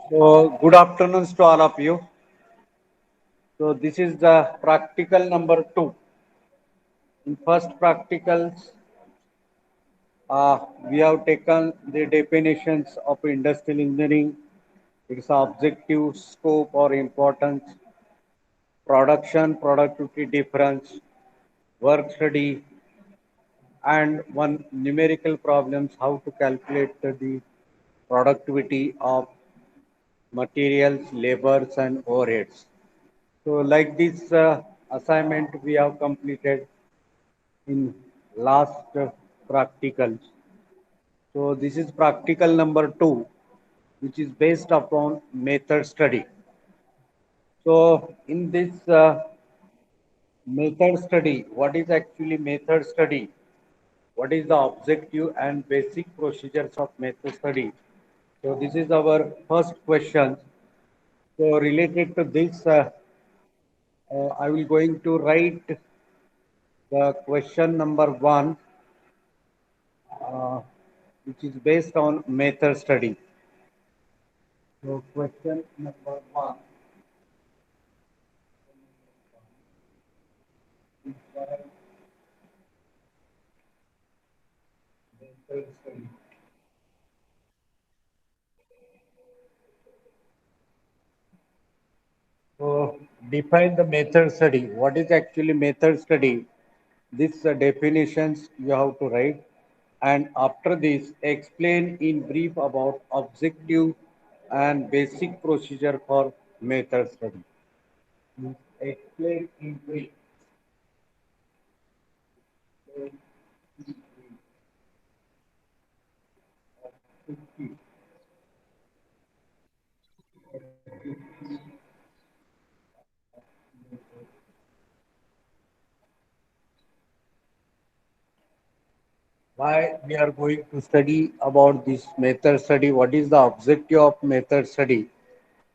So, good afternoons to all of you. So, this is the practical number two. In first practicals, we have taken the definitions of industrial engineering, its objective, scope, or importance, production, productivity difference, work study, and one numerical problems how to calculate the productivity of materials, labors, and overheads. So, like this assignment we have completed in last practicals. So, this is practical number two, which is based upon method study. So, in this method study, what is actually method study? What is the objective and basic procedures of method study? So, this is our first question. So, related to this, I will going to write the question number one, uh, which is based on method study. So question number one is method study. So define the method study. What is actually method study? This definitions you have to write. And after this, explain in brief about objective and basic procedure for method study. Explain in brief. Why we are going to study about this method study? What is the objective of method study?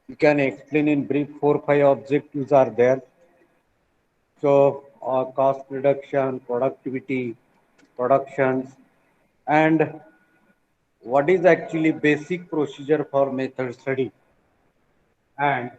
You can explain in brief. 4 5 objectives are there. So cost reduction, productivity, productions, and what is actually basic procedure for method study, and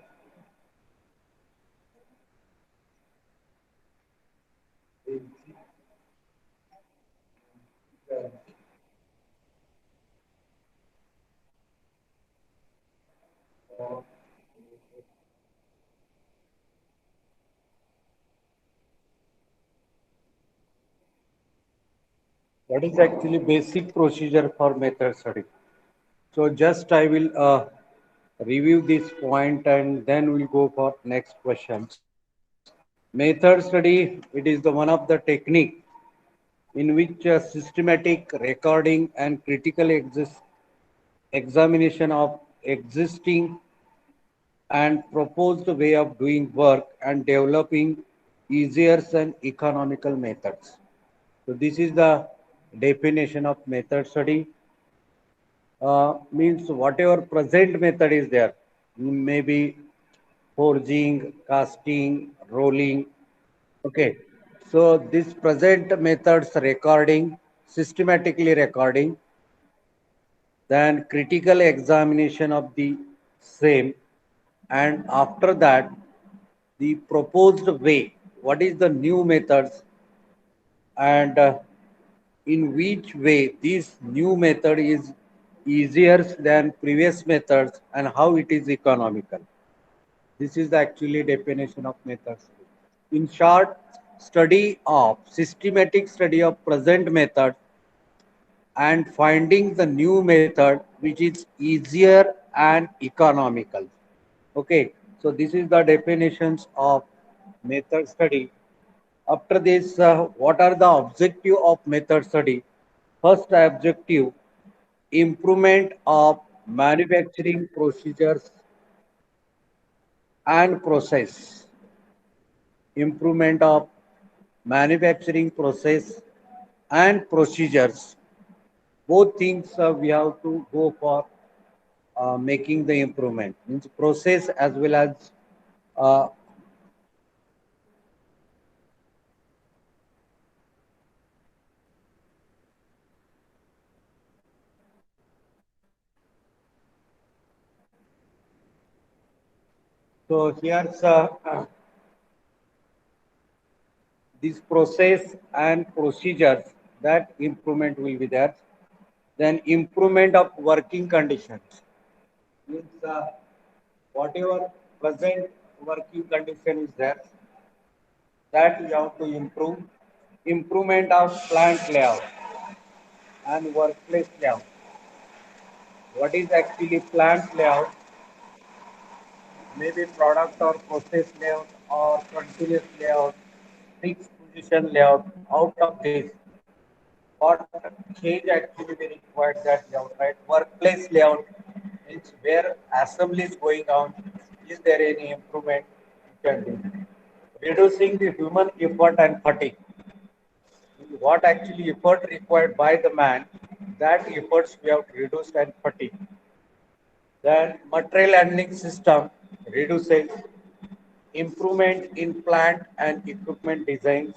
what is actually basic procedure for method study. So just I will review this point and then we'll go for next questions. Method study, it is the one of the technique in which systematic recording and critical examination of existing and proposed way of doing work and developing easier and economical methods. So this is the definition of method study. Means whatever present method is there, maybe forging, casting, rolling. Okay. So this present methods recording, systematically recording, then critical examination of the same, and after that the proposed way. What is the new methods and in which way this new method is easier than previous methods and how it is economical. This is the actually definition of methods. In short, study of systematic study of present method and finding the new method which is easier and economical. Okay, so this is the definitions of method study. After this, what are the objective of method study? First objective, improvement of manufacturing procedures and process. Improvement of manufacturing process and procedures. Both things we have to go for making the improvement. Means process as well as uh, So here's this process and procedures that improvement will be there. Then improvement of working conditions means whatever present working condition is there, that we have to improve. Improvement of plant layout and workplace layout. What is actually plant layout? Maybe product or process layout or continuous layout, fixed position layout. Out of this, what change actually we required that layout, right? Workplace layout means where assembly is going on. Is there any improvement you can do? Reducing the human effort and fatigue. What actually effort required by the man, that efforts we have reduced and fatigue. Then material handling system reduces, improvement in plant and equipment designs,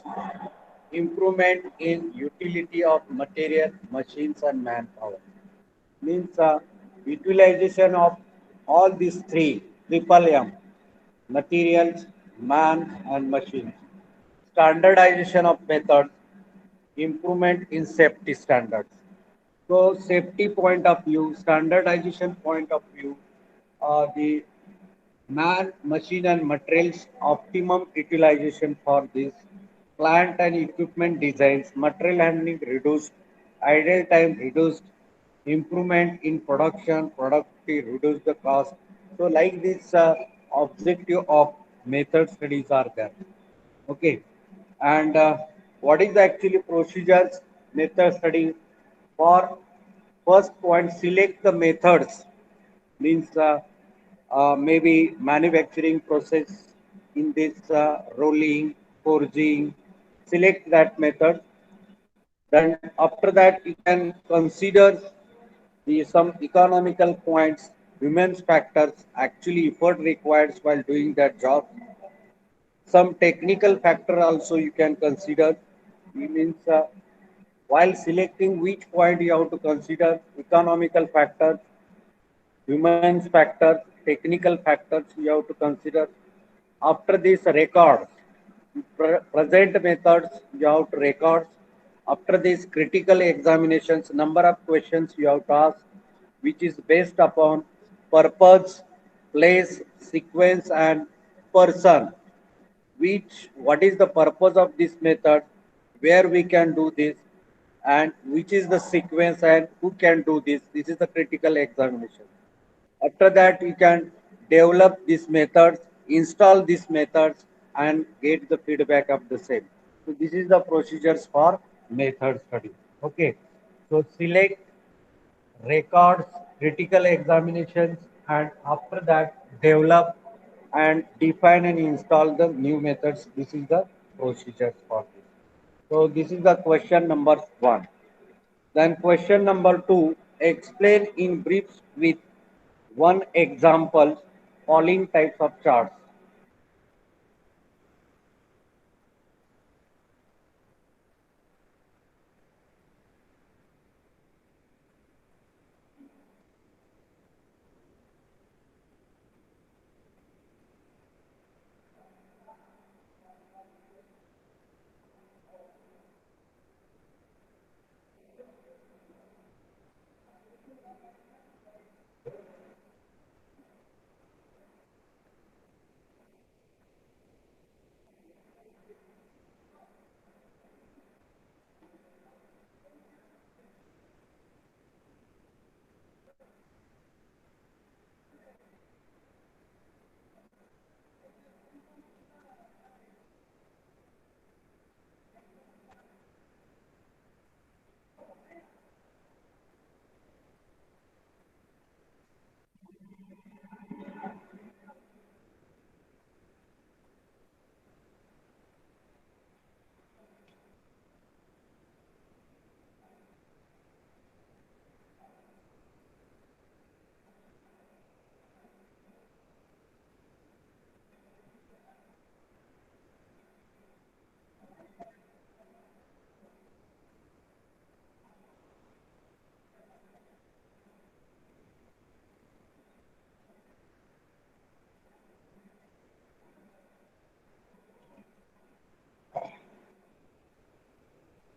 improvement in utility of material, machines and manpower. Means utilization of all these three, triple M, materials, man and machines. Standardization of methods, improvement in safety standards. So safety point of view, standardization point of view, the man, machine and materials optimum utilization for this plant and equipment designs, material handling reduced, idle time reduced, improvement in production, productivity reduce the cost. So like this objective of method studies are there. Okay. And what is actually procedures method study for first point select the methods means maybe manufacturing process in this rolling, forging, select that method. Then after that you can consider the some economical points, women's factors, actually effort required while doing that job. Some technical factor also you can consider. It means while selecting which point you have to consider economical factors, human factors, technical factors you have to consider. After this records, present methods you have to record. After this critical examinations, number of questions you have to ask, which is based upon purpose, place, sequence, and person. Which what is the purpose of this method, where we can do this, and which is the sequence and who can do this. This is the critical examination. After that, you can develop these methods, install these methods, and get the feedback of the same. So this is the procedures for method study. Okay. So select, records, critical examinations, and after that develop and define and install the new methods. This is the procedures for this. So this is the question number one. Then question number two, explain in brief with one example following types of charts.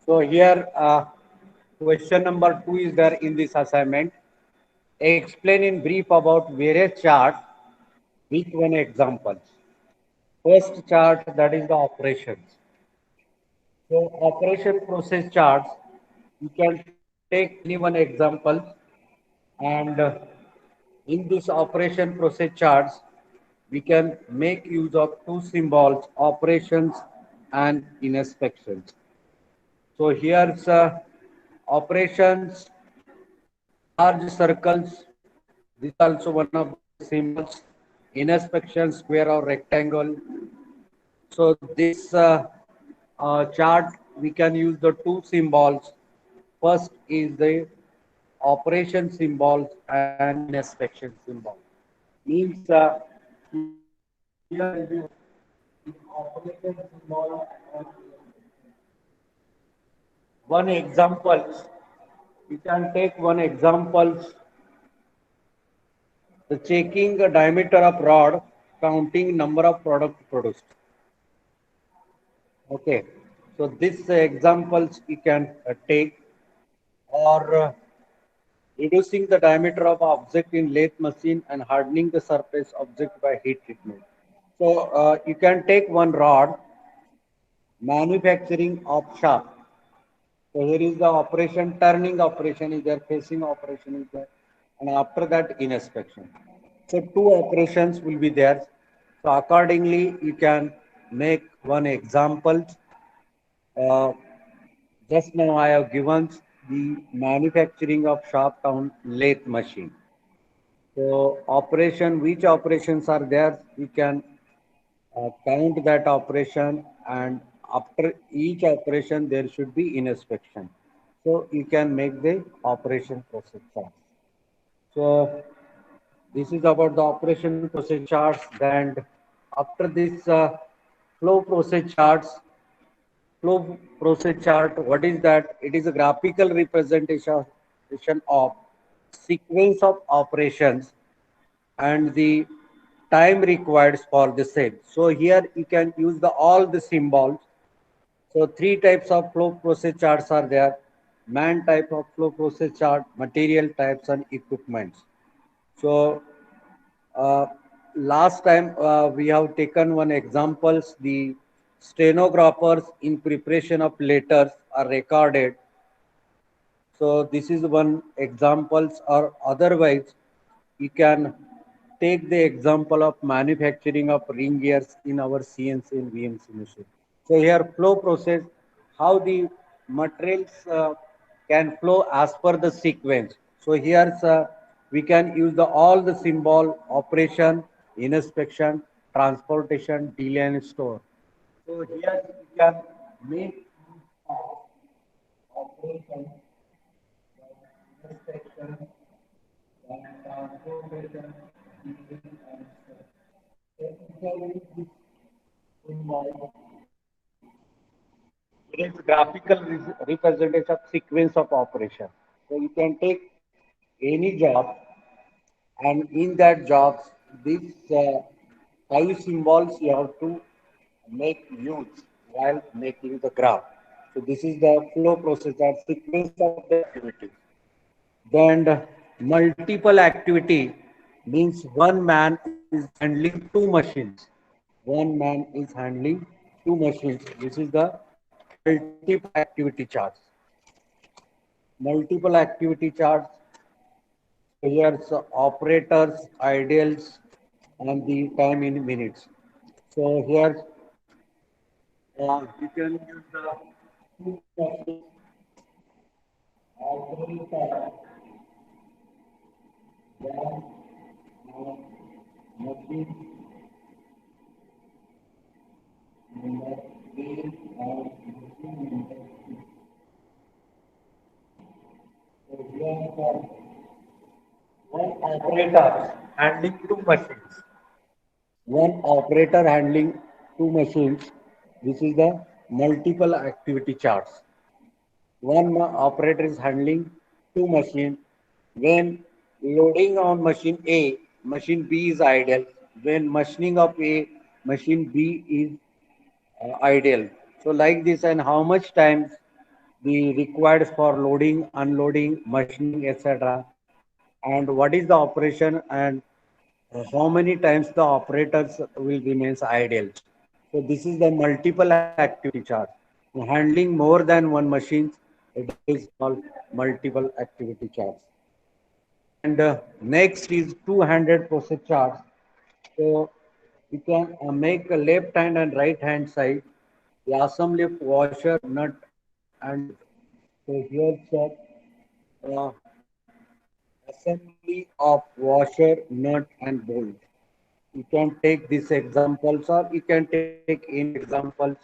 So here, question number 2 is there in this assignment. Explain in brief about various charts with one examples. First chart, that is the operations. So operation process charts, you can take any one example, and in this operation process charts, we can make use of two symbols, operations and inspections. So here's operations, large circles. This is also one of the symbols. Inspection, square or rectangle. So this chart, we can use the two symbols. First is the operation symbols and inspection symbol. Means here operation symbol and one examples. You can take one examples. The checking the diameter of rod, counting number of product produced. Okay, so this examples you can take, or reducing the diameter of object in lathe machine and hardening the surface object by heat treatment. So you can take one rod, manufacturing of shaft. So here is the operation, turning operation is there, facing operation is there, and after that inspection. So two operations will be there. So accordingly, you can make one example. Uh, just now I have given the manufacturing of shaft on lathe machine. So operation, which operations are there? We can count that operation, and after each operation there should be inspection. So you can make the operation process chart. So this is about the operation process charts. Then after this flow process charts, flow process chart, what is that? It is a graphical representation of sequence of operations and the time required for the same. So here you can use the all the symbols. So three types of flow process charts are there. Man type of flow process chart, material types and equipments. So uh, last time we have taken one examples. The stenographers in preparation of letters are recorded. So this is one examples, or otherwise you can take the example of manufacturing of ring gears in our CNC and VMC machine. So here flow process, how the materials can flow as per the sequence. So here we can use the all the symbol operation, inspection, transportation, delay and store. So here we can make operation, inspection, and transportation, delay and store. Technically, this symbol, it is graphical representation of sequence of operation. So you can take any job, and in that job, these five symbols you have to make use while making the graph. So this is the flow process or sequence of the activity. Then multiple activity means one man is handling two machines. One man is handling two machines. This is the multiple activity charts. Multiple activity charts. So here's operators, ideals, and the time in minutes. So here you can use the two machines, operator, one, machine, number three, and machine number two. So here one operator handling two machines. One operator handling two machines. This is the multiple activity charts. One operator is handling two machines. When loading on machine A, machine B is ideal. When machining of A, machine B is ideal. So like this, and how much time? the required for loading, unloading, machining, etc. And what is the operation and how many times the operators will remain idle. So this is the multiple activity chart. Handling more than one machine, it is called multiple activity charts. And next is two-handed process charts. So you can make a left hand and right hand side, the assembly of washer, nut and bolt. So here's uh, assembly of washer, nut and bolt. You can take these examples or you can take any examples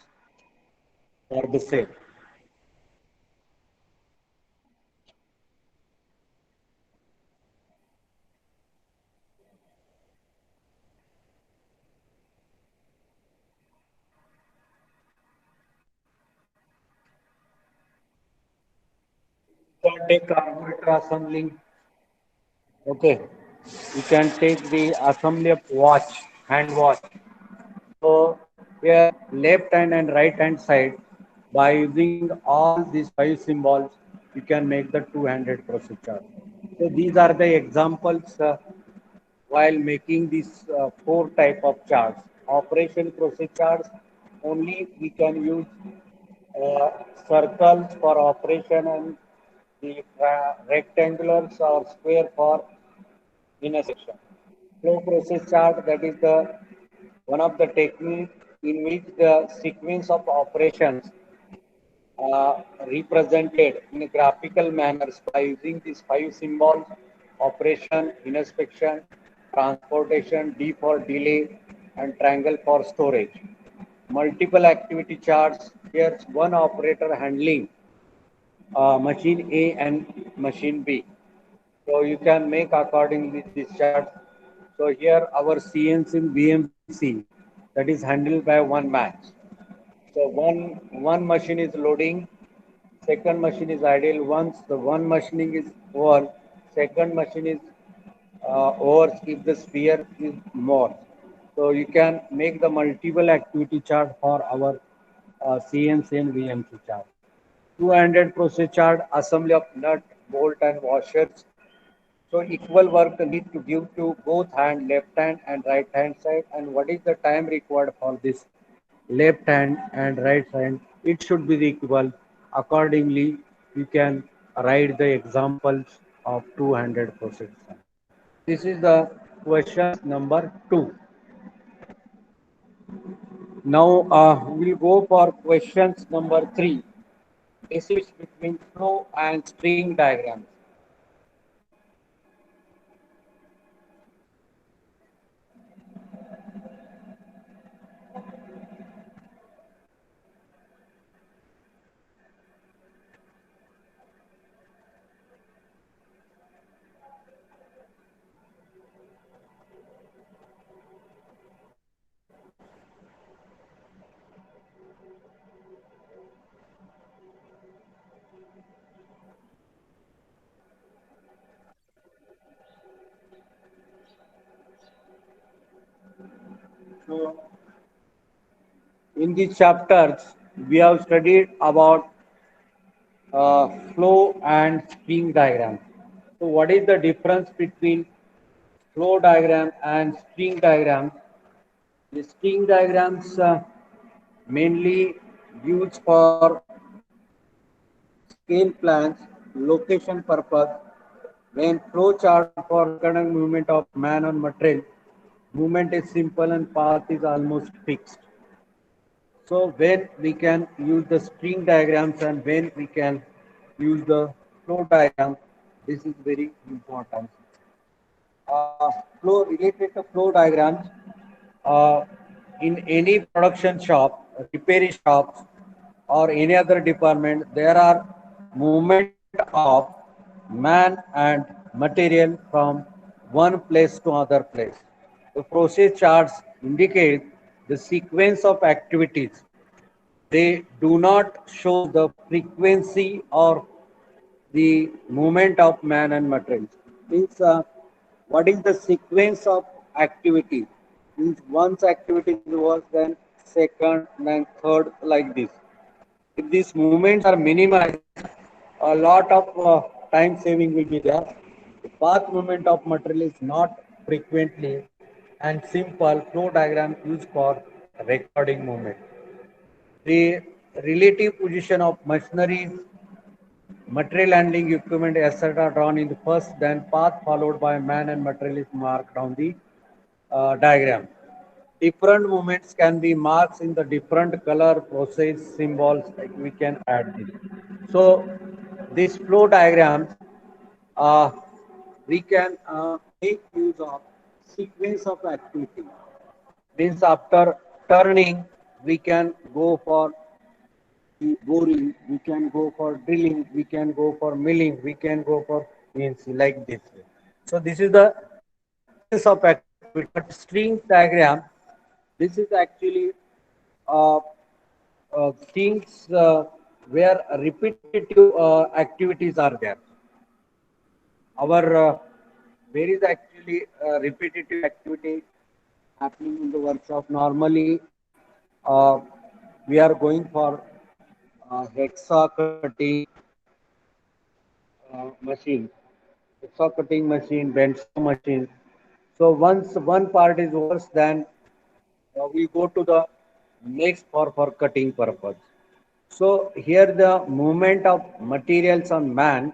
for the same. You can take carburetor assembly. Okay. You can take the assembly of watch, hand watch. So here left hand and right hand side, by using all these five symbols, you can make the two-handed procedure. So these are the examples while making these four type of charts. Operation procedures only we can use uh, circles for operation and the rectangulars or square for intersection. Flow process chart, that is the one of the technique in which the sequence of operations represented in a graphical manners by using these five symbols: operation, inspection, transportation, D for delay, and triangle for storage. Multiple activity charts. Here's one operator handling machine A and machine B. So you can make accordingly this chart. So here our CNC and VMC, that is handled by one match. So one machine is loading, second machine is idle. Once the one machining is over, second machine is over if the sphere is more. So you can make the multiple activity chart for our CNC and VMC chart. Two-handed process chart, assembly of nut, bolt and washers. So equal work need to give to both hand, left hand and right hand side. And what is the time required for this left hand and right hand? It should be equal. Accordingly, you can write the examples of two-handed process. This is the question number 2. Now we'll go for questions number 3. Distinguish between flow and string diagrams. So in these chapters, we have studied about flow and string diagram. So what is the difference between flow diagram and string diagram? The string diagrams mainly used for scale plans, location purpose, when flow chart for recording movement of man on material, movement is simple and path is almost fixed. So when we can use the string diagrams and when we can use the flow diagram, this is very important. Flow related to flow diagrams, uh, in any production shop, repair shops, or any other department, there are movement of man and material from one place to other place. The process charts indicate the sequence of activities. They do not show the frequency or the movement of man and materials. Means what is the sequence of activity? Means once activity was then second, then third, like this. If these movements are minimized, a lot of time saving will be there. The path movement of material is not frequently and simple flow diagram used for recording movement. The relative position of machineries, material handling equipment, etc. drawn in the first, then path followed by man and material is marked on the diagram. Different movements can be marked in the different color process symbols, like we can add this. So this flow diagrams, uh, we can make use of sequence of activity. Means after turning, we can go for the boring, we can go for drilling, we can go for milling, we can go for CNC like this. So this is the sequence of activity. But string diagram, this is actually uh, things where repetitive activities are there. Our there is actually repetitive activity happening in the workshop. Normally, uh, we are going for hexa cutting machine, hexa cutting machine, bend saw machine. So once one part is over, then we go to the next for cutting purpose. So here the movement of materials on man,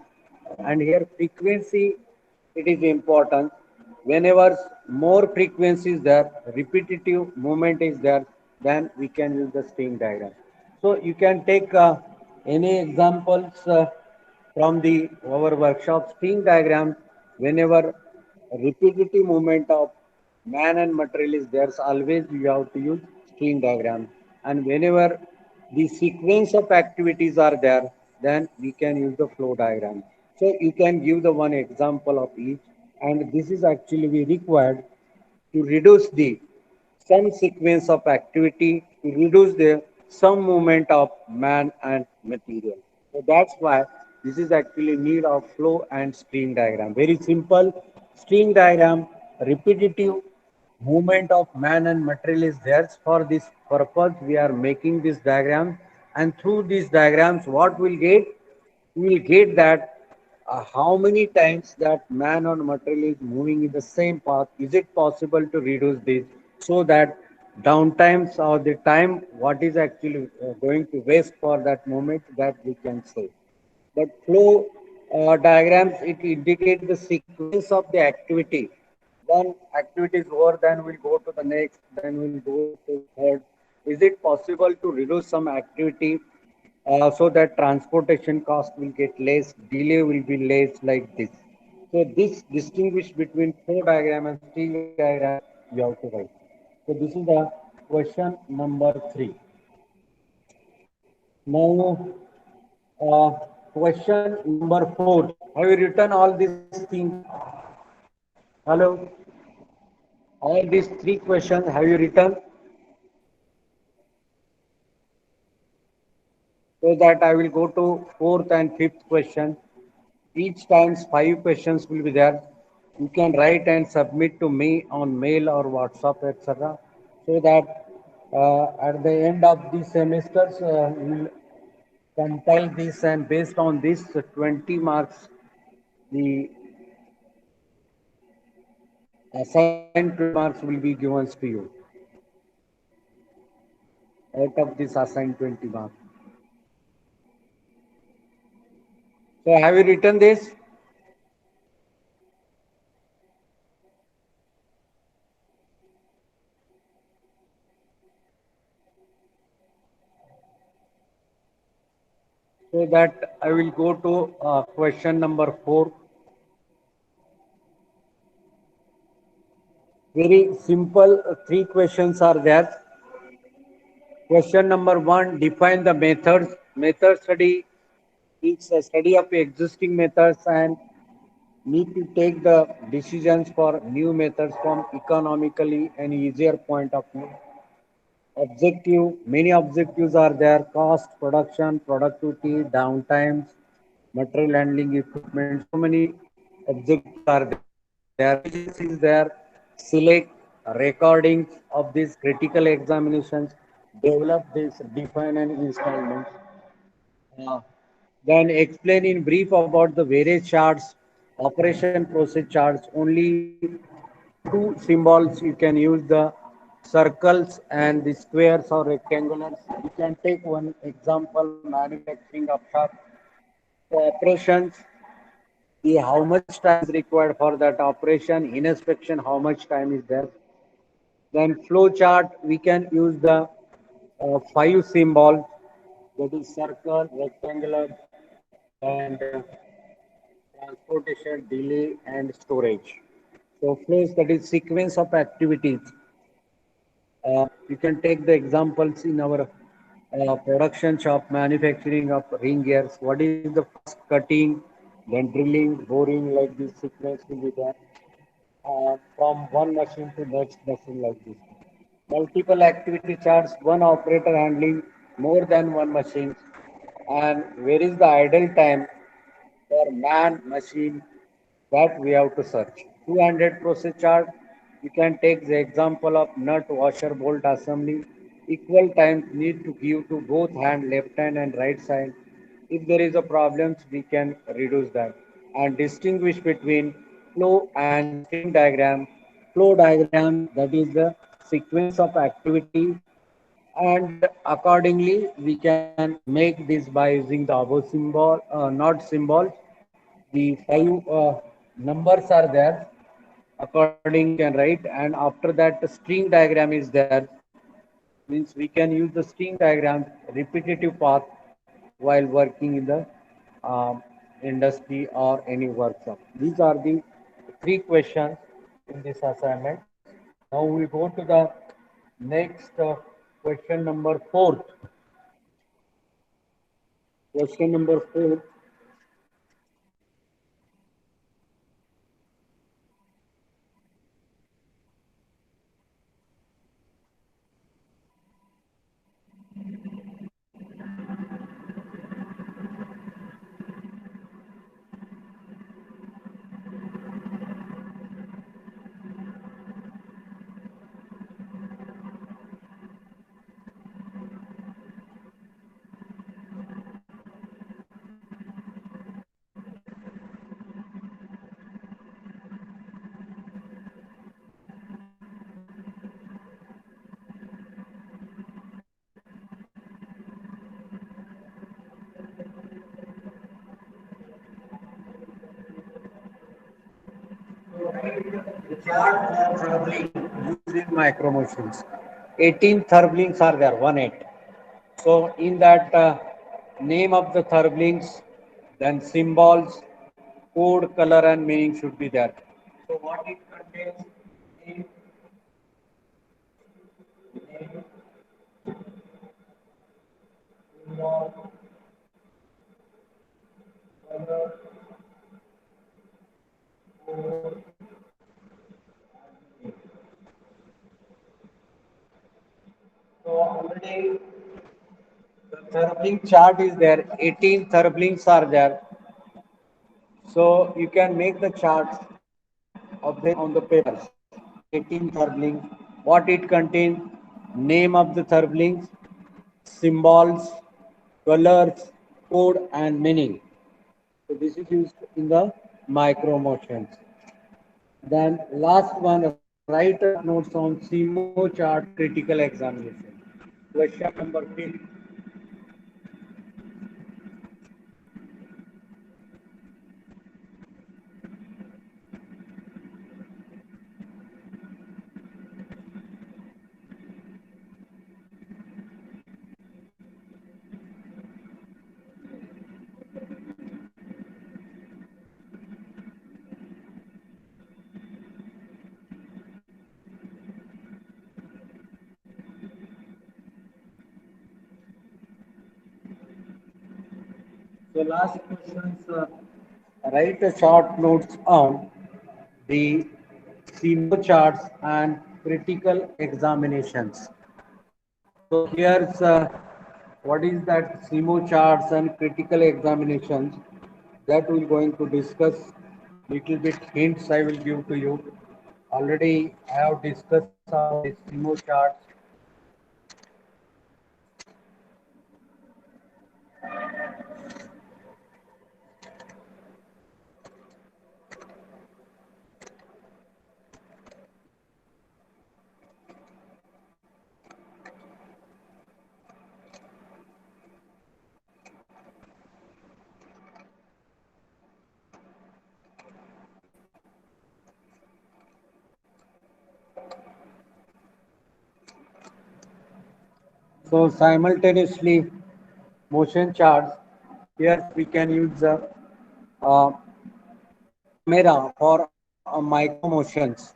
and here frequency, it is important. Whenever more frequency is there, repetitive movement is there, then we can use the string diagram. So you can take any examples from the our workshop string diagram. Whenever repetitive movement of man and material is there, so always you have to use string diagram. And whenever the sequence of activities are there, then we can use the flow diagram. So you can give the one example of each, and this is actually we required to reduce the some sequence of activity, to reduce the some movement of man and material. So that's why this is actually need of flow and string diagram. Very simple string diagram, repetitive movement of man and material is there. For this purpose, we are making this diagram, and through these diagrams, what we'll get? We will get that how many times that man or material is moving in the same path. Is it possible to reduce this so that downtimes or the time what is actually going to waste for that moment, that we can save. But flow diagrams, it indicate the sequence of the activity. One activity is over, then we'll go to the next, then we'll go to third. Is it possible to reduce some activity so that transportation cost will get less, delay will be less, like this. So this distinguish between flow diagram and string diagram you have to write. So this is the question number 3. Now, uh, question number 4. Have you written all these things? Hello? All these 3 questions have you written? So that I will go to fourth and fifth question. Each times 5 questions will be there. You can write and submit to me on mail or WhatsApp, etc. So that at the end of the semesters, we'll compile this, and based on this, 20 marks, the assigned 20 marks will be given to you out of this assigned 20 marks. So have you written this? So that I will go to question number 4. Very simple 3 questions are there. Question number 1, define the methods. Method study is a study of existing methods and need to take the decisions for new methods from economically and easier point of view. Objective, many objectives are there: cost, production, productivity, downtimes, material handling equipment. So many objectives are there. Intelligence is there. Select recordings of these critical examinations. Develop this, define and installments. Uh, then explain in brief about the various charts, operation process charts. Only two symbols you can use, the circles and the squares or rectangulars. You can take one example, manufacturing of shop. The operations, the how much time is required for that operation, inspection, how much time is there. Then flow chart, we can use the five symbols, that is circle, rectangular, and transportation, delay, and storage. So flows, that is sequence of activities. You can take the examples in our production shop, manufacturing of ring gears. What is the first cutting, then drilling, boring, like this sequence will be there. From one machine to next machine like this. Multiple activity charts, one operator handling more than one machine. And where is the idle time for man, machine, that we have to search. 200 process chart, you can take the example of nut, washer, bolt assembly. Equal time need to give to both hand, left hand and right side. If there is a problem, we can reduce that. And distinguish between flow and string diagram. Flow diagram, that is the sequence of activity, and accordingly we can make this by using the above symbol, not symbol. The five numbers are there. According we can write, and after that the string diagram is there. Means we can use the string diagram repetitive path while working in the industry or any workshop. These are the three questions in this assignment. Now we go to the next question number fourth. Question number four. The chart for turbling used in micro machines. 18 turblings are there, 1 8. So in that name of the turblings, then symbols, code, color and meaning should be there. So what it contains in name, symbol, color, code. So already the turbling chart is there, 18 turblings are there. So you can make the charts of them on the papers. 18 turblings, what it contains, name of the turblings, symbols, colors, code, and meaning. So this is used in the micro motions. Then last one, write a short notes on CMO chart critical examination. Question number 5. So last questions, write a short notes on the CMO charts and critical examinations. So here's what is that CMO charts and critical examinations, that we're going to discuss. Little bit hints I will give to you. Already I have discussed about the CMO charts. So simultaneously motion charts. Here we can use uh, camera for micro motions,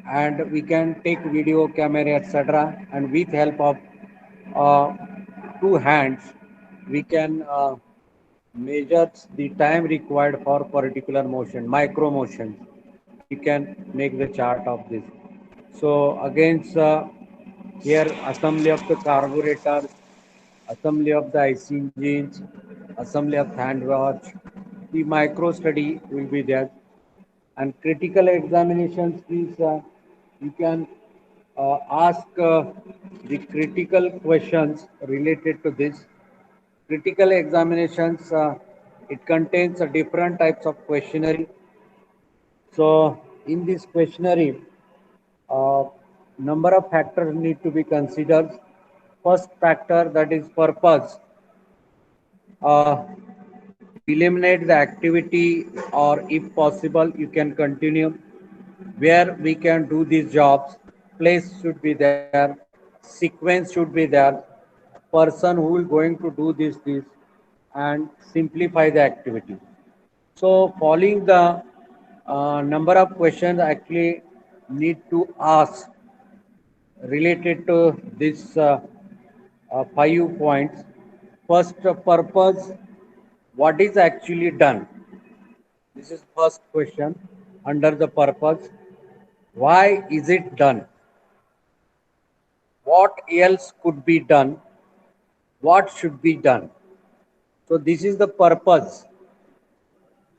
and we can take video camera etc. And with help of uh, two hands we can measure the time required for particular motion, micro motion. We can make the chart of this. So against here assembly of the carburetor, assembly of the IC engines, assembly of hand watch, the micro study will be there. And critical examinations is you can ask the critical questions related to this. Critical examinations, it contains different types of questionnaire. So in this questionnaire, uh, number of factors need to be considered. First factor, that is purpose. Uh, Eliminate the activity, or if possible you can continue. Where we can do these jobs, place should be there, sequence should be there, person who will going to do this, and simplify the activity. So following the number of questions actually need to ask related to this 5 points. First, purpose, what is actually done? This is first question under the purpose. Why is it done? What else could be done? What should be done? So this is the purpose.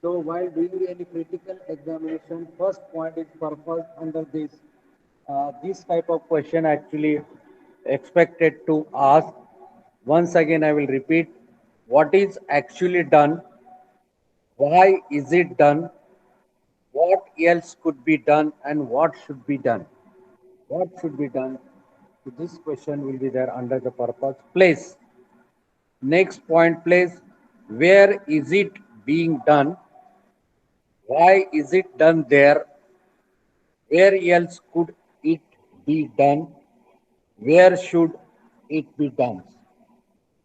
So while doing any critical examination, first point is purpose under this. This type of question actually expected to ask. Once again, I will repeat. What is actually done? Why is it done? What else could be done and what should be done? What should be done? So this question will be there under the purpose. Place. Next point, place. Where is it being done? Why is it done there? Where else could it be done? Where should it be done?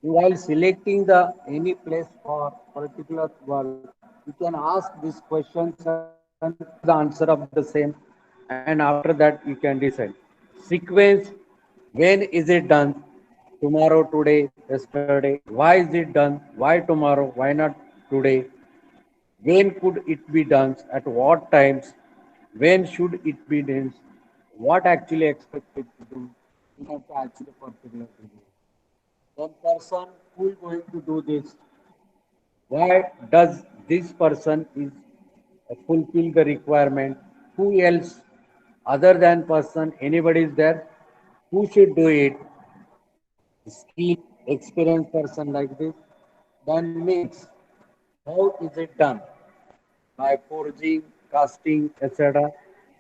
While selecting the any place for particular work, you can ask these questions and the answer of the same, and after that you can decide. Sequence, when is it done? Tomorrow, today, yesterday. Why is it done? Why tomorrow? Why not today? When could it be done? At what times? When should it be done? What actually expected to do? You have to actually particular thing. One person who is going to do this, why does this person is fulfill the requirement? Who else other than person, anybody is there? Who should do it? Skilled, experienced person like this. Then means how is it done? By forging, casting, etc.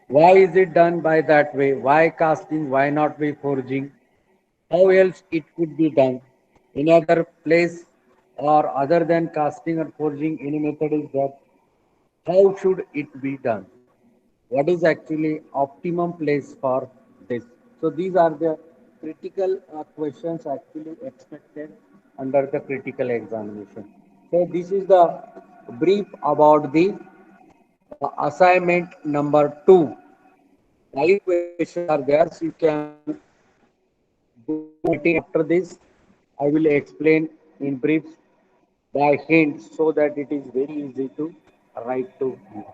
Why is it done by that way? Why casting? Why not by forging? How else it could be done? In other place or other than casting or forging, any method is there? How should it be done? What is actually optimum place for this? So these are the critical questions actually expected under the critical examination. So this is the brief about the assignment number 2. 5 questions are there, so you can do writing after this. I will explain in brief by hints so that it is very easy to write to you.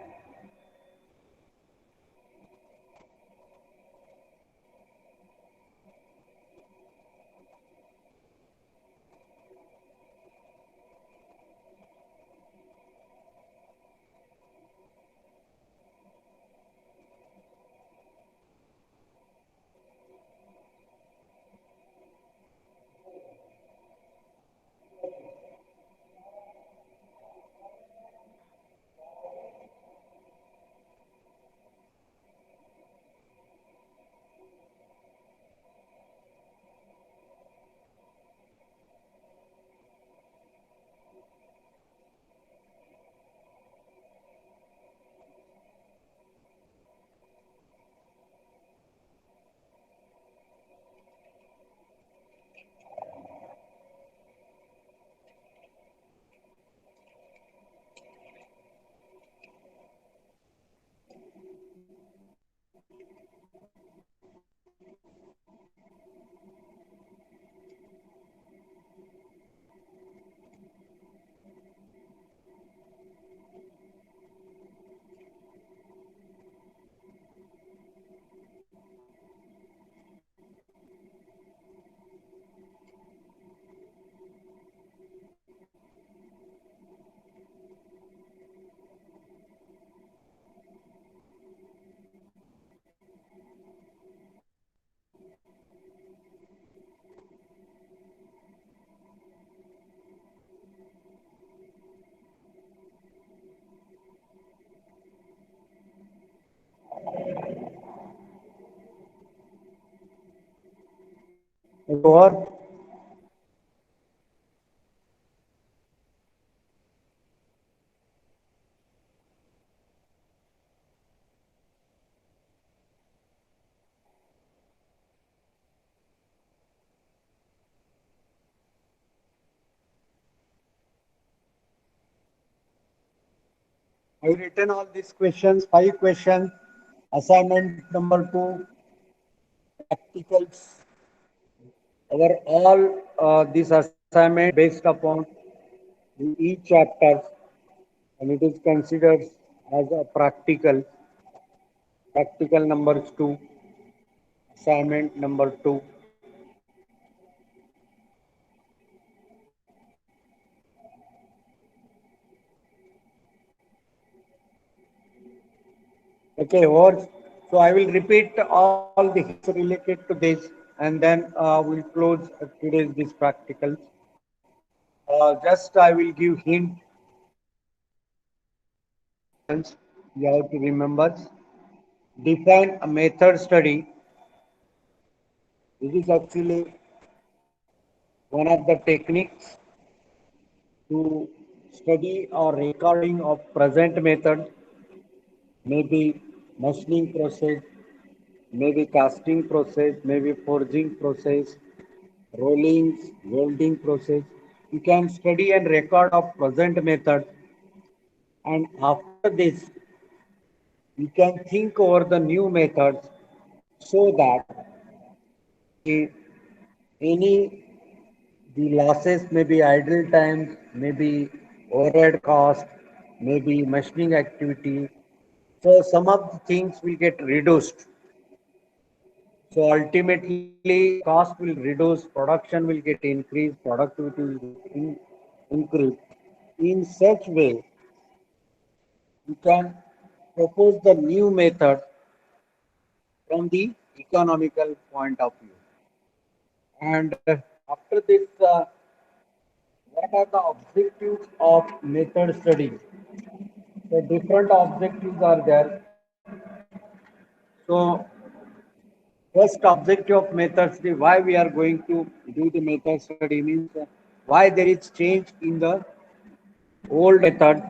Over. I've written all these questions, 5 questions. Assignment number 2, practicals. Our all this assignment based upon each chapter, and it is considered as a practical. Practical number 2, assignment number 2. Okay, or so I will repeat all the hints related to this, and then we'll close today's this practicals. Just I will give hint. You have to remember. Define a method study. This is actually one of the techniques to study or recording of present method, maybe machining process, maybe casting process, maybe forging process, rolling, welding process. You can study and record of present method, and after this, you can think over the new methods so that if any the losses may be idle time, maybe overhead cost, maybe machining activity. So some of the things will get reduced. So ultimately, cost will reduce, production will get increased, productivity will get increased. In such way, you can propose the new method from the economical point of view. And after this, what are the objectives of method study? So different objectives are there. So first objective of method study, why we are going to do the method study means why there is change in the old method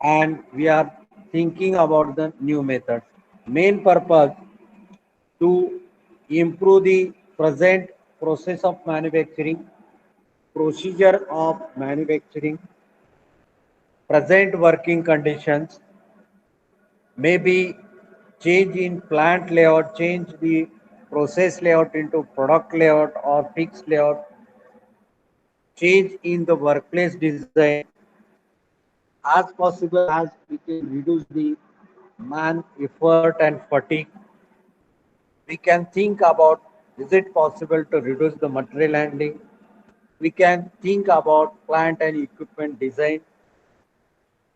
and we are thinking about the new method. Main purpose to improve the present process of manufacturing, procedure of manufacturing, present working conditions, maybe change in plant layout, change the process layout into product layout or fixed layout, change in the workplace design. As possible as we can reduce the man effort and fatigue, we can think about is it possible to reduce the material handling. We can think about plant and equipment design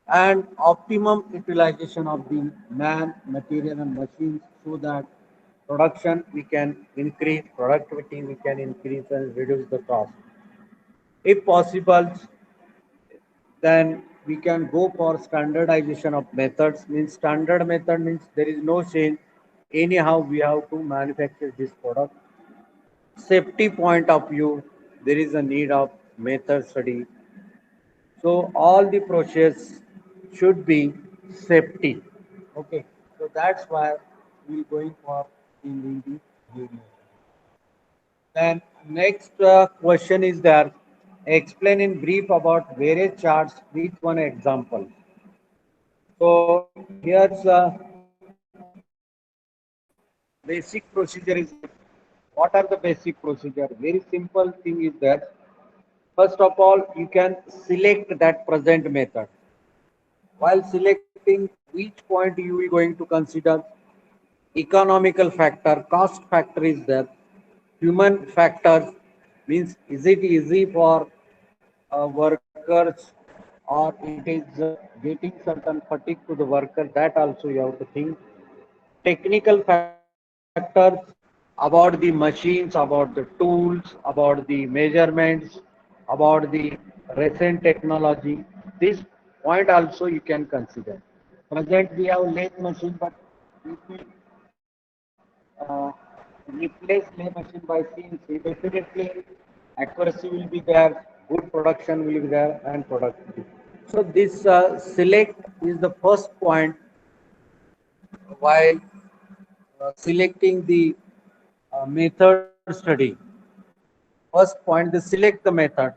and optimum utilization of the man, material and machines so that production we can increase, productivity we can increase and reduce the cost. If possible, then we can go for standardization of methods. Means standard method means there is no change. Anyhow, we have to manufacture this product. Safety point of view, there is a need of method study. So all the process should be safety. Okay. So that's why we're going for in the video. Then next question is there. Explain in brief about various charts with one example. So here's basic procedure is what are the basic procedure? Very simple thing is that first of all you can select that present method. While selecting which point you will going to consider economical factor, cost factor is there, human factors means is it easy for workers or it is getting certain fatigue to the worker, that also you have to think. Technical factors about the machines, about the tools, about the measurements, about the recent technology. This point also you can consider. Present we have lathe machine, but if we replace lay machine by CNC, definitely accuracy will be there, good production will be there, and productivity. So this select is the first point while selecting the method study. First point, they select the method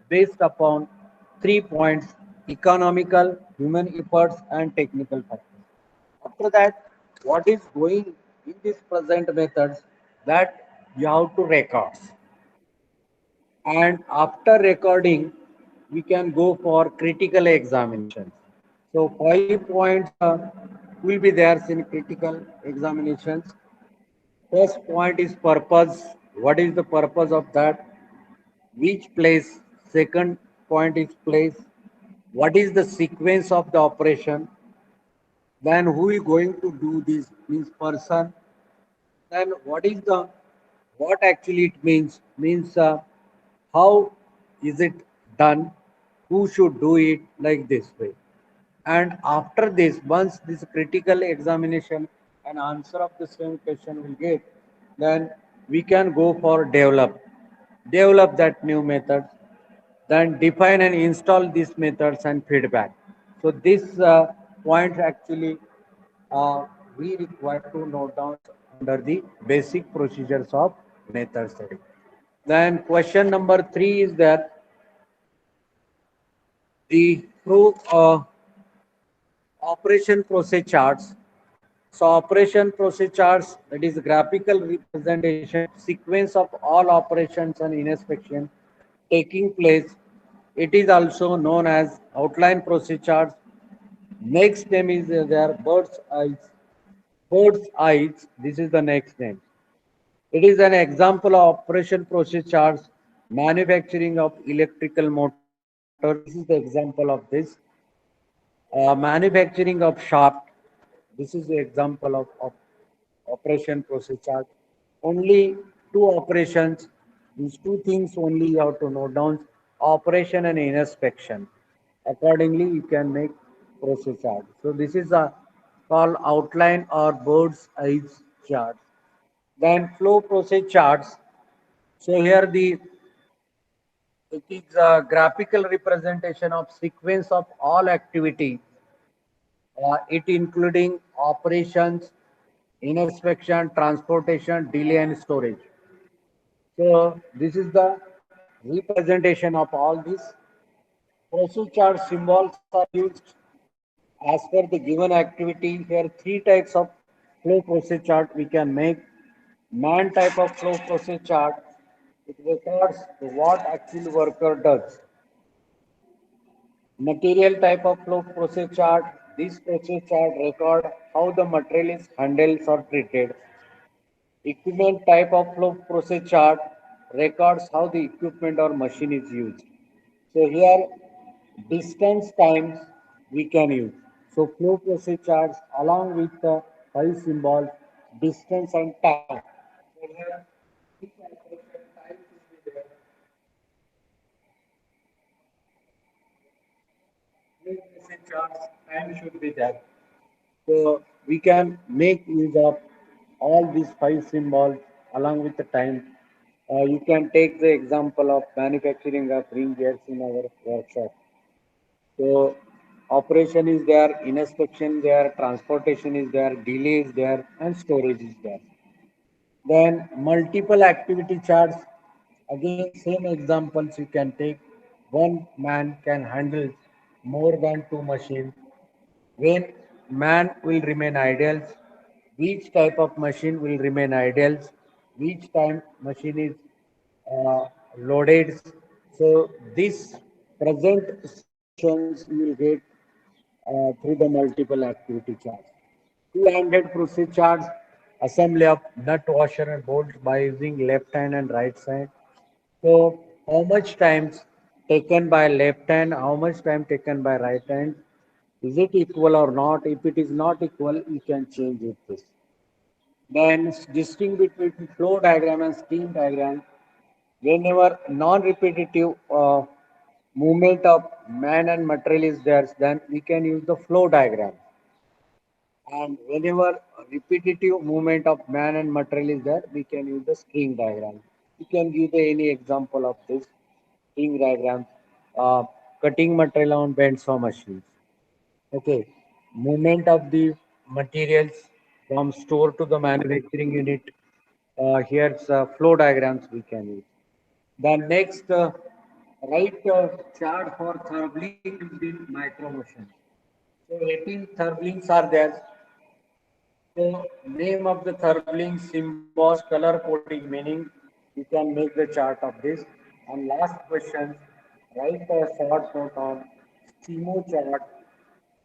based upon 3 points: economical, human efforts, and technical factors. After that, what is going in this present methods that you have to record. And after recording, we can go for critical examinations. So 5 points will be there in critical examinations. First point is purpose. What is the purpose of that? Which place? Second point is place. What is the sequence of the operation? Then who is going to do this? Means person. Then what actually it means? Means how is it done? Who should do it like this way? And after this, once this critical examination and answer of the same question will get, then we can go for develop that new method, then define and install these methods and feedback. So this point actually we require to note down under the basic procedures of method study. Then question number 3 is that the through operation process charts. So operation process charts, that is graphical representation sequence of all operations and inspection taking place. It is also known as outline process charts. Next name is there bird's eyes. Bird's eyes. This is the next name. It is an example of operation process charts, manufacturing of electrical motors. This is the example of this. Manufacturing of shaft. This is the example of operation process chart. Only two operations. These two things only you have to note down: operation and inspection. Accordingly, you can make process chart. So this is a called outline or bird's eyes chart. Then flow process charts. So here it is a graphical representation of sequence of all activity, it including operations, inspection, transportation, delay, and storage. So this is the representation of all these. Process chart symbols are used as per the given activity. Here three types of flow process chart we can make. Man type of flow process chart, it records what actual worker does. Material type of flow process chart, this process chart record how the material is handled or treated. Equipment type of flow process chart records how the equipment or machine is used. So here distance times we can use. So flow process charts along with the five symbols, distance and time. So here each operation time should be there. Flow process charts time should be there. So we can make use of all these five symbols along with the time. You can take the example of manufacturing of ring gears in our workshop. So operation is there, inspection there, transportation is there, delay is there, and storage is there. Then multiple activity charts. Again, same examples you can take. One man can handle more than two machines. When man will remain idle, which type of machine will remain idle, which time machine is loaded. So this present situations you will get through the multiple activity charts. Two-handed process charts, assembly of nut washer and bolts by using left hand and right side. So how much times taken by left hand, how much time taken by right hand, is it equal or not? If it is not equal, you can change it. This. Then distinguish between flow diagram and steam diagram. Whenever non-repetitive movement of man and material is there, then we can use the flow diagram. And whenever repetitive movement of man and material is there, we can use the string diagram. You can give any example of this string diagram. Uh, Cutting material on bandsaw machines. Okay, movement of the materials from store to the manufacturing unit. Here's flow diagrams we can use. The next, write chart for turbulent in micro motion. So 18 turblings are there. So name of the turbling symbols, color coding, meaning you can make the chart of this. And last question, write a short note on STIMO chart,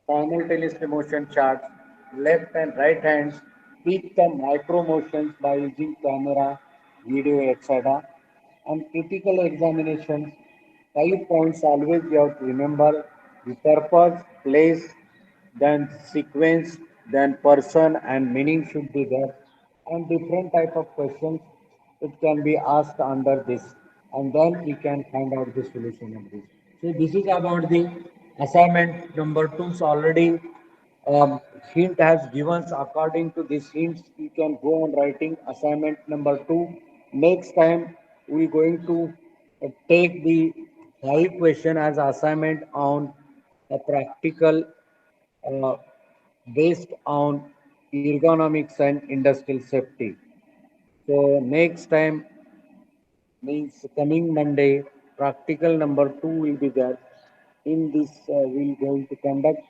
simultaneous motion chart, left and right hands, pick the micro motions by using camera, video, etc. And critical examinations, 5 points always you have to remember the purpose, place, then sequence, then person and meaning should be there. And different type of questions it can be asked under this, and then we can find out the solution of this. So this is about the assignment number two. So already hint has given. According to these hints, you can go on writing assignment number two. Next time we're going to take the 5 question as assignment on a practical uh, based on ergonomics and industrial safety. So next time means coming Monday, practical number two will be there. In this, we're going to conduct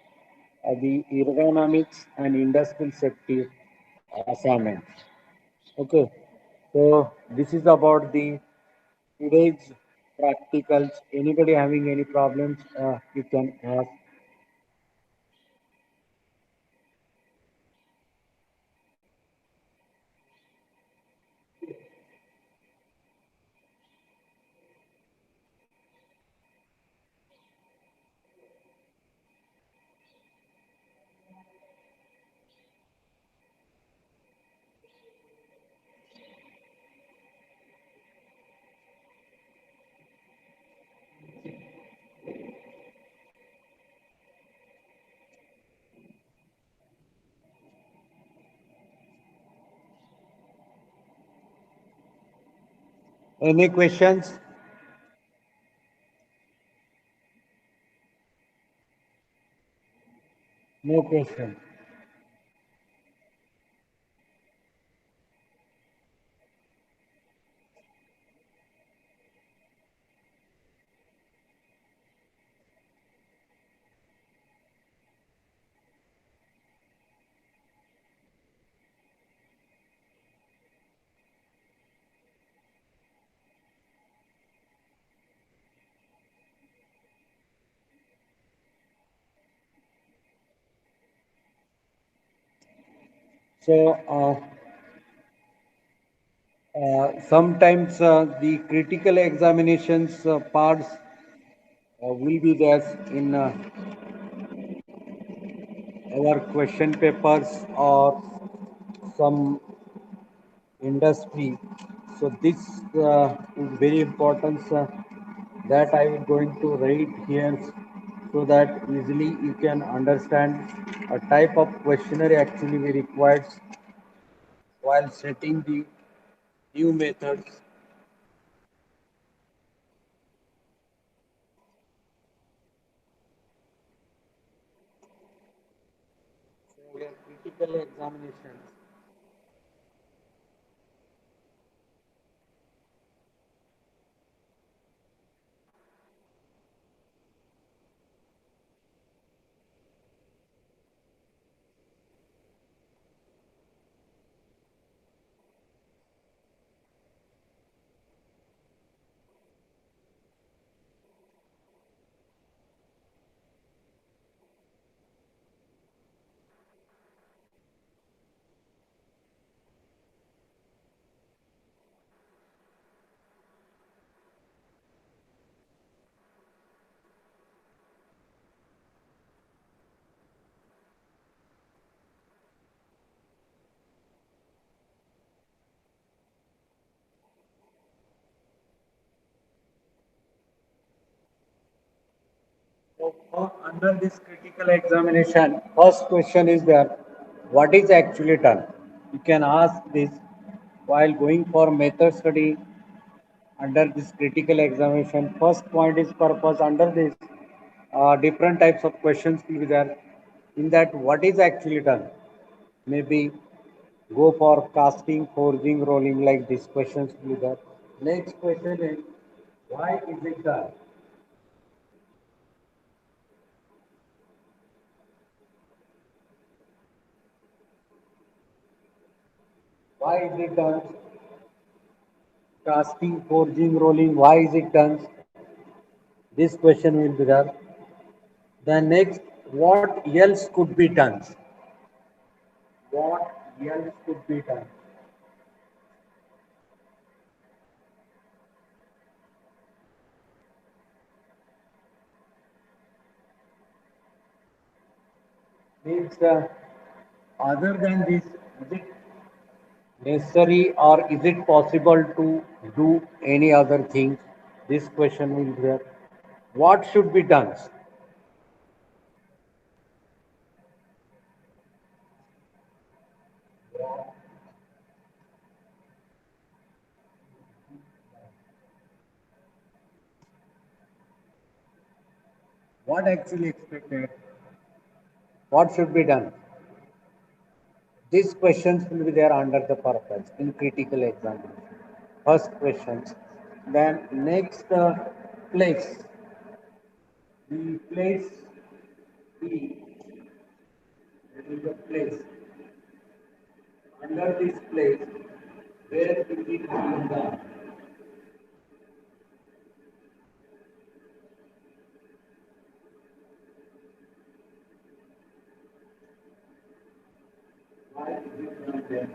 the ergonomics and industrial safety assignment. Okay, so this is about the today's practicals. Anybody having any problems, you can ask. Any questions? No question. So sometimes the critical examinations parts will be there in our question papers or some industry. So this is very important that I will going to write here so that easily you can understand a type of questionnaire actually we required while setting the new methods. So we have critical examinations. So under this critical examination, first question is there. what is actually done? You can ask this while going for method study under this critical examination. First point is purpose. Under this, different types of questions will be there. In that, what is actually done? Maybe go for casting, forging, rolling, like these questions will be there. Next question is, why is it done? Why is it done? Casting, forging, rolling, why is it done? This question will be there. Then next, what else could be done? What else could be done? Means other than this, is it necessary or is it possible to do any other things? This question will be there. What should be done? What actually expected? What should be done? These questions will be there under the purpose in critical examination. First questions. Then next place. The place B. There is a place. Under this place, where is it being done? Why is it done there?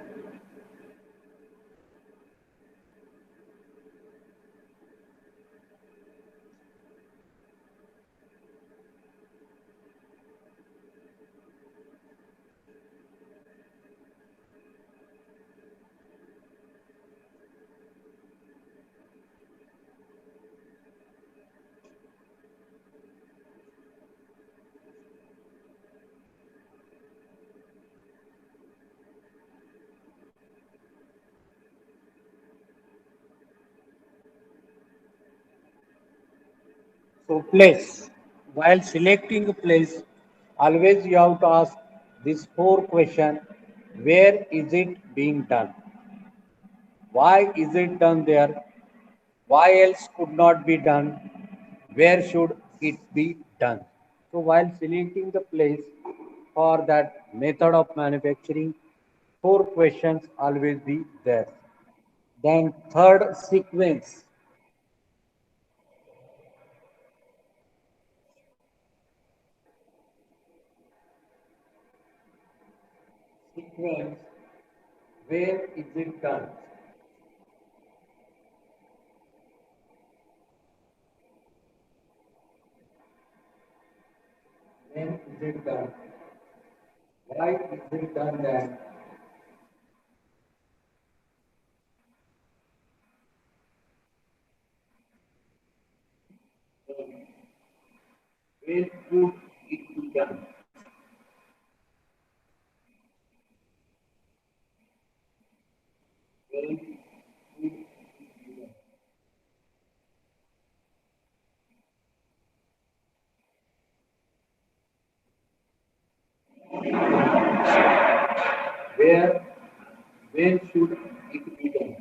So place. While selecting a place, always you have to ask this four question: where is it being done? Why is it done there? Why else could not be done? Where should it be done? So while selecting the place for that method of manufacturing, four questions always be there. Then third sequence. Sequence. Where is it done? When is it done? Why is it done then? Where should it be done? When where when should it be done?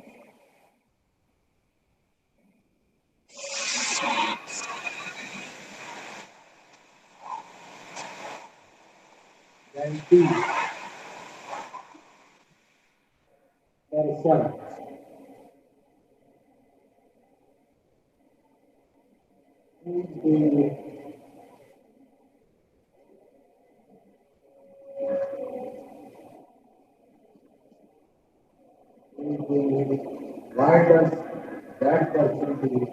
Then two person. Who is doing it? Who is doing it? Why does that person do it?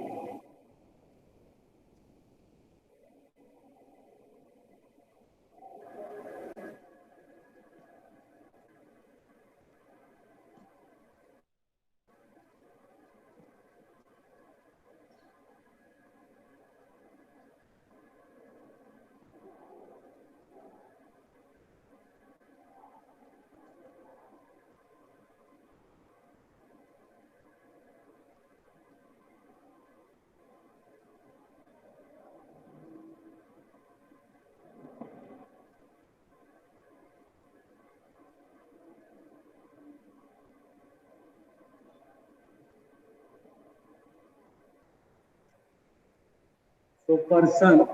So person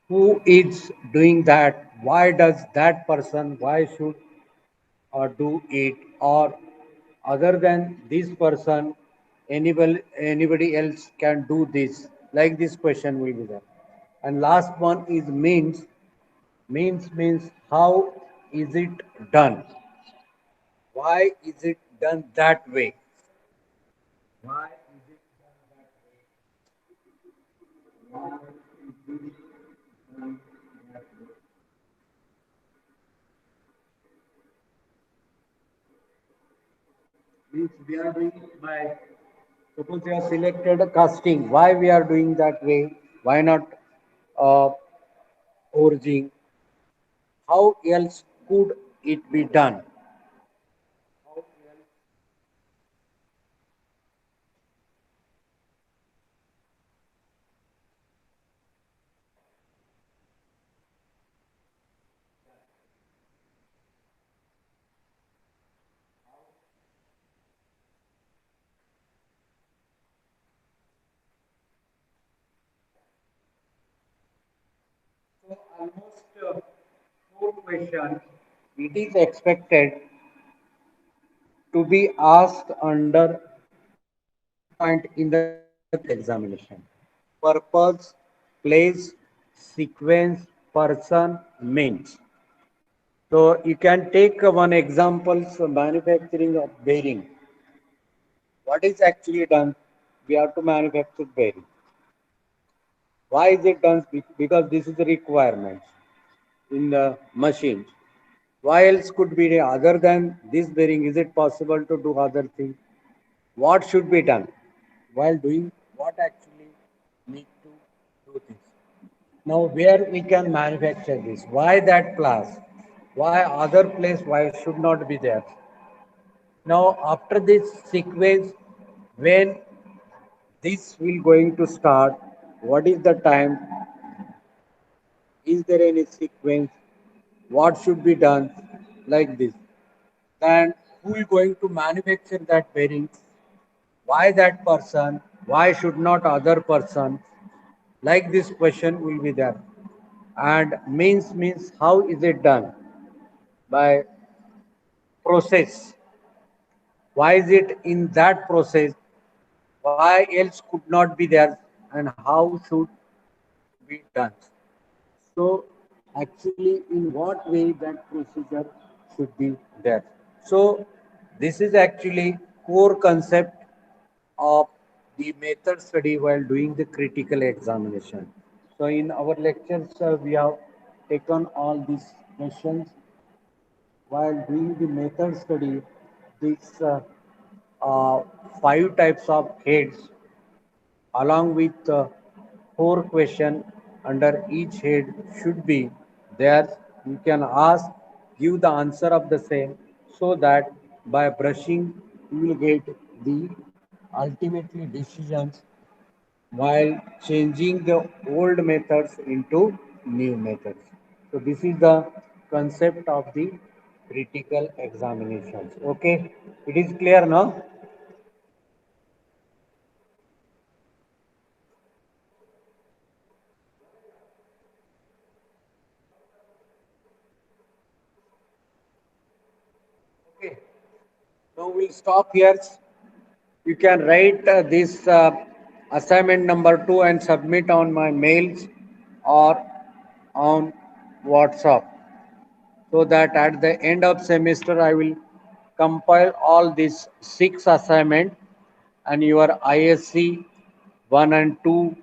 who is doing that, why does that person, why should do it, or other than this person, anybody else can do this, like this question will be there. And last one is means how is it done, why is it done that way, why is it done that way, why is it done that way. Means we are doing by, suppose you have selected a casting, why we are doing that way, why not uh, forging, how else could it be done, how else. So almost four questions it is expected to be asked under this point in the critical examination. Purpose, place, sequence, person, means. So you can take one example, so manufacturing of bearing. What is actually done? We have to manufacture bearing. Why is it done? Because this is the requirement in the machine. Why else could be other than this bearing? Is it possible to do other things? What should be done while doing what actually need to do this? Now, where we can manufacture this? Why that place? Why other place? Why should not be there? Now, after this sequence, when this will going to start, what is the time, is there any sequence, what should be done, like this. Then who is going to manufacture that bearing, why that person, why should not other person, like this question will be there. And means how is it done, by process, why is it in that process, why else could not be there, and how should be done. So actually, in what way that procedure should be there. So this is actually core concept of the method study while doing the critical examination. So in our lectures, we have taken all these questions while doing the method study. These uh, five types of heads along with four questions under each head should be there. You can ask, give the answer of the same, so that by brushing you will get the ultimately decisions while changing the old methods into new methods. So this is the concept of the critical examinations. Okay, it is clear now. Okay, now we'll stop here. You can write this assignment number 2 and submit on my mails or on WhatsApp, so that at the end of semester I will compile all these 6 assignment and your ISC 1 and 2